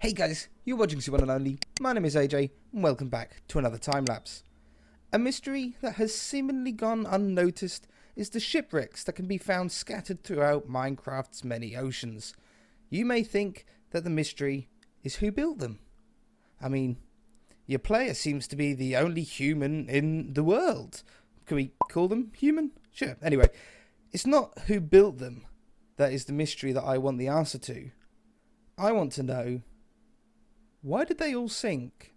Hey guys, you're watching the one and only. My name is AJ, and welcome back to another time lapse. A mystery that has seemingly gone unnoticed is the shipwrecks that can be found scattered throughout Minecraft's many oceans. You may think that the mystery is who built them. I mean, your player seems to be the only human in the world. Can we call them human? Sure. Anyway, it's not who built them that is the mystery that I want the answer to. I want to know, why did they all sink?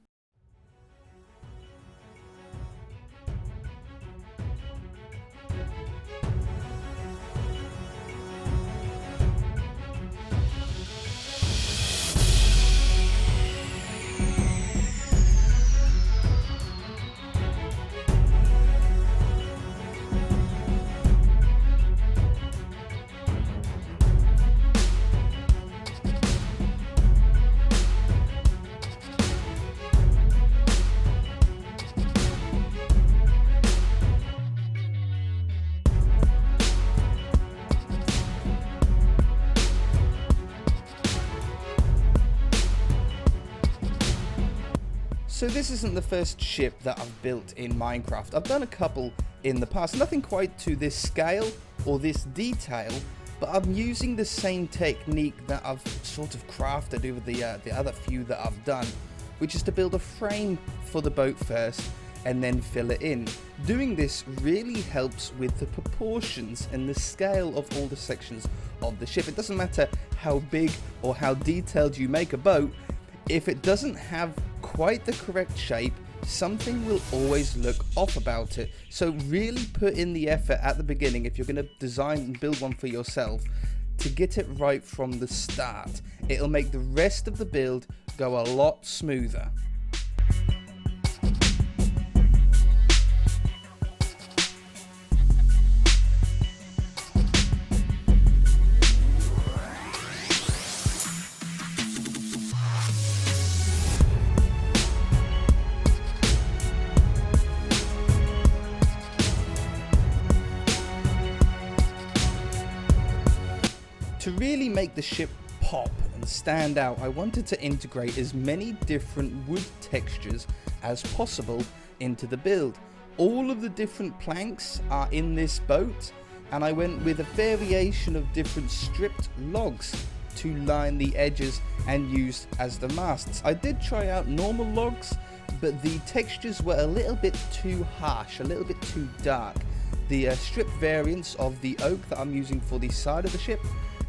So this isn't the first ship that I've built in Minecraft. I've done a couple in the past, nothing quite to this scale or this detail, but I'm using the same technique that I've sort of crafted over the other few that I've done, which is to build a frame for the boat first and then fill it in. Doing this really helps with the proportions and the scale of all the sections of the ship. It doesn't matter how big or how detailed you make a boat, if it doesn't have quite the correct shape, something will always look off about it. So really put in the effort at the beginning if you're going to design and build one for yourself to get it right from the start. It'll make the rest of the build go a lot smoother. To really make the ship pop and stand out, I wanted to integrate as many different wood textures as possible into the build. All of the different planks are in this boat, and I went with a variation of different stripped logs to line the edges and used as the masts. I did try out normal logs, but the textures were a little bit too harsh, a little bit too dark. The stripped variants of the oak that I'm using for the side of the ship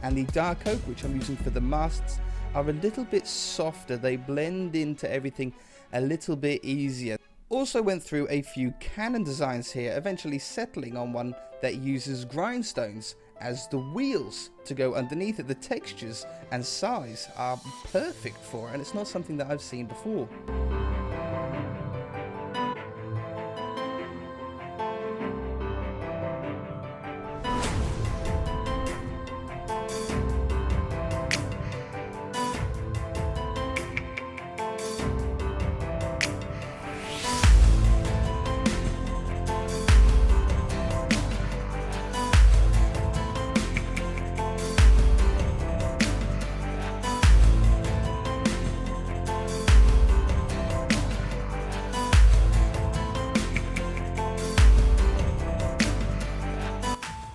and the dark oak, which I'm using for the masts, are a little bit softer. They blend into everything a little bit easier. Also went through a few cannon designs here, eventually settling on one that uses grindstones as the wheels to go underneath it. The textures and size are perfect for it, and it's not something that I've seen before.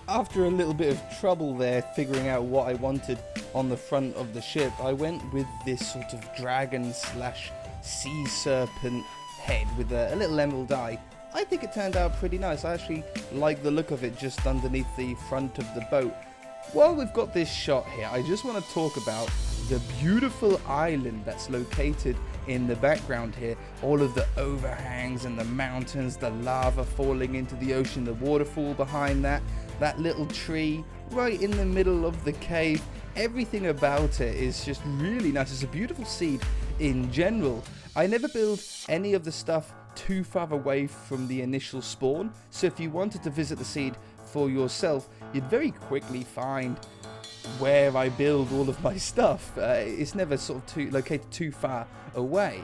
After a little bit of trouble there figuring out what I wanted on the front of the ship, I went with this sort of dragon slash sea serpent head with a little emerald eye. I think it turned out pretty nice. I actually like the look of it just underneath the front of the boat. While we've got this shot here, I just want to talk about the beautiful island that's located in the background here. All of the overhangs and the mountains, the lava falling into the ocean, the waterfall behind that little tree right in the middle of the cave. Everything about it is just really nice. It's a beautiful seed in general. I never build any of the stuff too far away from the initial spawn, so if you wanted to visit the seed for yourself, you'd very quickly find where I build all of my stuff. It's never sort of located too far away.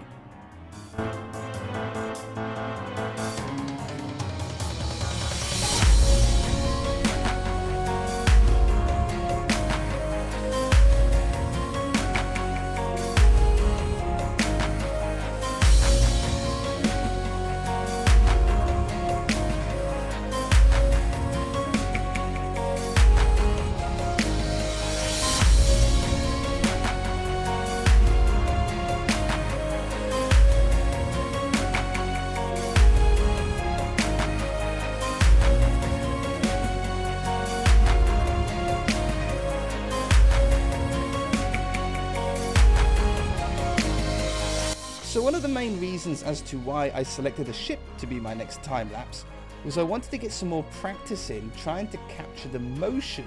So one of the main reasons as to why I selected a ship to be my next time-lapse was I wanted to get some more practice in trying to capture the motion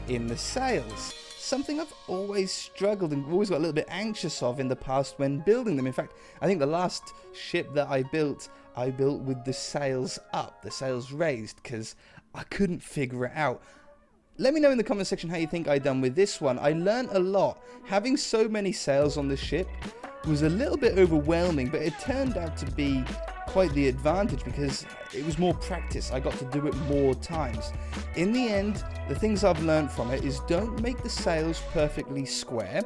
in the sails. Something I've always struggled and always got a little bit anxious of in the past when building them. In fact, I think the last ship that I built with the sails up, the sails raised, because I couldn't figure it out. Let me know in the comment section how you think I done with this one. I learned a lot. Having so many sails on the ship was a little bit overwhelming, but it turned out to be quite the advantage because it was more practice. I got to do it more times. In the end, the things I've learned from it is don't make the sails perfectly square,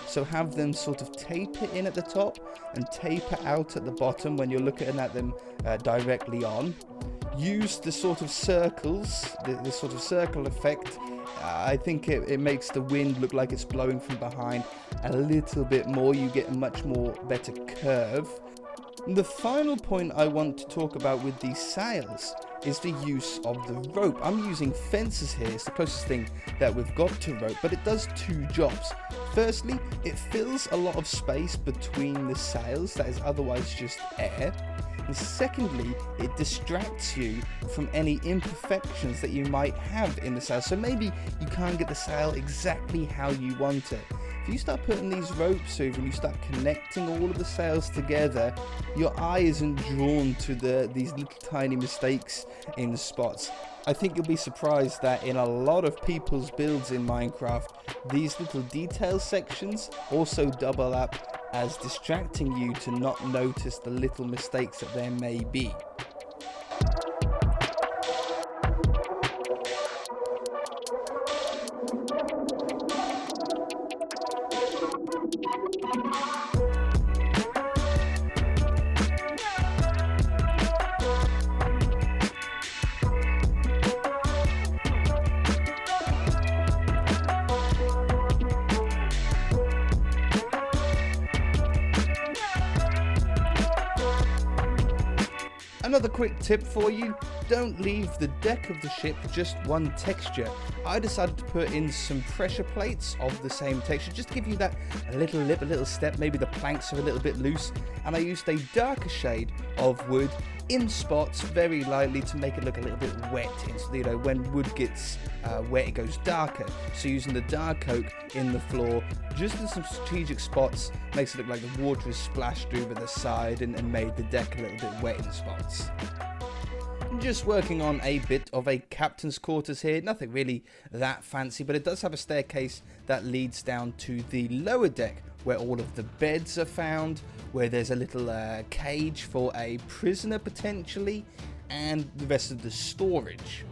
so have them sort of taper in at the top and taper out at the bottom when you're looking at them directly on. Use the sort of circles, the sort of circle effect. I think it makes the wind look like it's blowing from behind a little bit more. You get a much more better curve. The final point I want to talk about with these sails is the use of the rope. I'm using fences here. It's the closest thing that we've got to rope, but it does two jobs. Firstly, it fills a lot of space between the sails that is otherwise just air. And secondly, it distracts you from any imperfections that you might have in the sail. So maybe you can't get the sail exactly how you want it. If you start putting these ropes over and you start connecting all of the sails together, your eye isn't drawn to these little tiny mistakes in the spots. I think you'll be surprised that in a lot of people's builds in Minecraft, these little detail sections also double up as distracting you to not notice the little mistakes that there may be. Another quick tip for you, don't leave the deck of the ship just one texture. I decided to put in some pressure plates of the same texture, just to give you that a little lip, a little step, maybe the planks are a little bit loose, and I used a darker shade of wood in spots very lightly to make it look a little bit wet. You know, when wood gets wet, it goes darker. So using the dark oak in the floor, just in some strategic spots, makes it look like the water is splashed over the side and made the deck a little bit wet in spots. Just working on a bit of a captain's quarters here, nothing really that fancy, but it does have a staircase that leads down to the lower deck where all of the beds are found, where there's a little cage for a prisoner potentially, and the rest of the storage.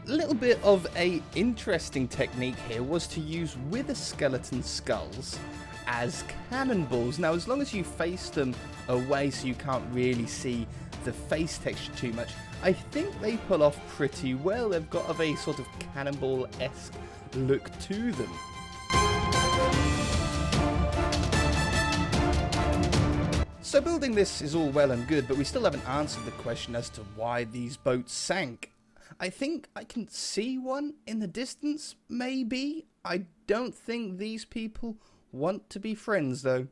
A little bit of a interesting technique here was to use wither skeleton skulls as cannonballs. Now, as long as you face them away so you can't really see the face texture too much, I think they pull off pretty well. They've got a sort of cannonball-esque look to them. So building this is all well and good, but we still haven't answered the question as to why these boats sank. I think I can see one in the distance, maybe. I don't think these people want to be friends, though.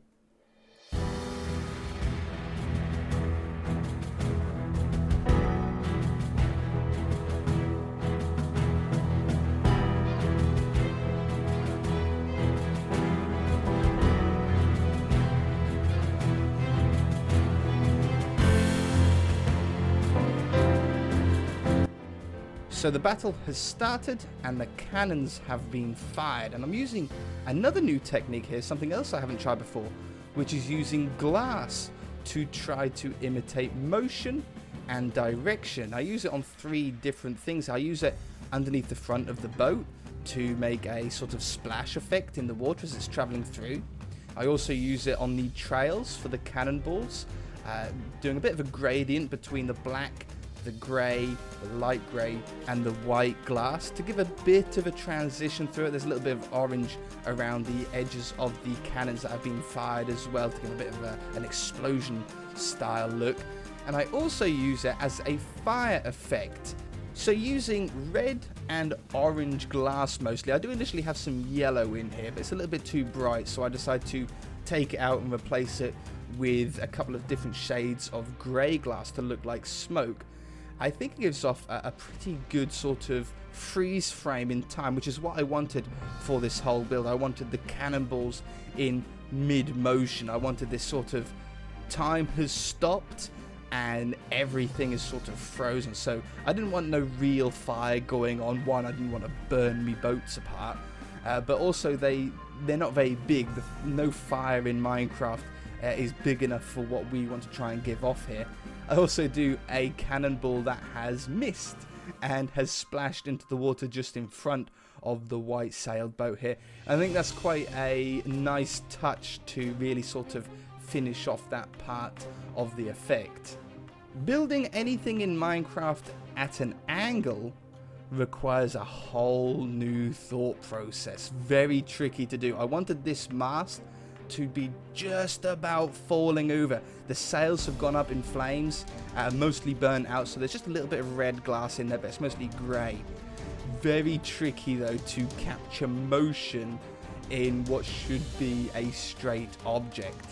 So the battle has started and the cannons have been fired, and I'm using another new technique here, something else I haven't tried before, which is using glass to try to imitate motion and direction. I use it on 3 different things. I use it underneath the front of the boat to make a sort of splash effect in the water as it's traveling through. I also use it on the trails for the cannonballs, doing a bit of a gradient between the black, the grey, the light grey and the white glass to give a bit of a transition through it. There's a little bit of orange around the edges of the cannons that have been fired as well to give a bit of an explosion style look. And I also use it as a fire effect. So using red and orange glass mostly. I do initially have some yellow in here, but it's a little bit too bright, so I decided to take it out and replace it with a couple of different shades of grey glass to look like smoke. I think it gives off a pretty good sort of freeze frame in time, which is what I wanted for this whole build. I wanted the cannonballs in mid-motion. I wanted this sort of time has stopped and everything is sort of frozen. So I didn't want no real fire going on. One, I didn't want to burn me boats apart, but also they're not very big. No fire in Minecraft is big enough for what we want to try and give off here. I also do a cannonball that has missed and has splashed into the water just in front of the white sailed boat here. I think that's quite a nice touch to really sort of finish off that part of the effect. Building anything in Minecraft at an angle requires a whole new thought process. Very tricky to do. I wanted this mast to be just about falling over. The sails have gone up in flames, mostly burnt out, so there's just a little bit of red glass in there, but it's mostly grey. Very tricky though to capture motion in what should be a straight object.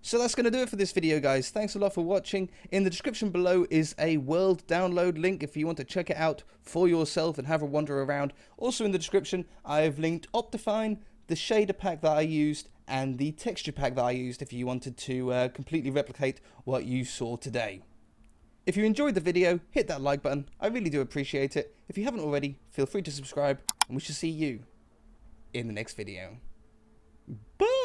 So that's going to do it for this video, guys. Thanks a lot for watching. In the description below is a world download link if you want to check it out for yourself and have a wander around. Also in the description, I've linked Optifine, the shader pack that I used, and the texture pack that I used if you wanted to completely replicate what you saw today. If you enjoyed the video, hit that like button. I really do appreciate it. If you haven't already, feel free to subscribe, and we shall see you in the next video. Bye!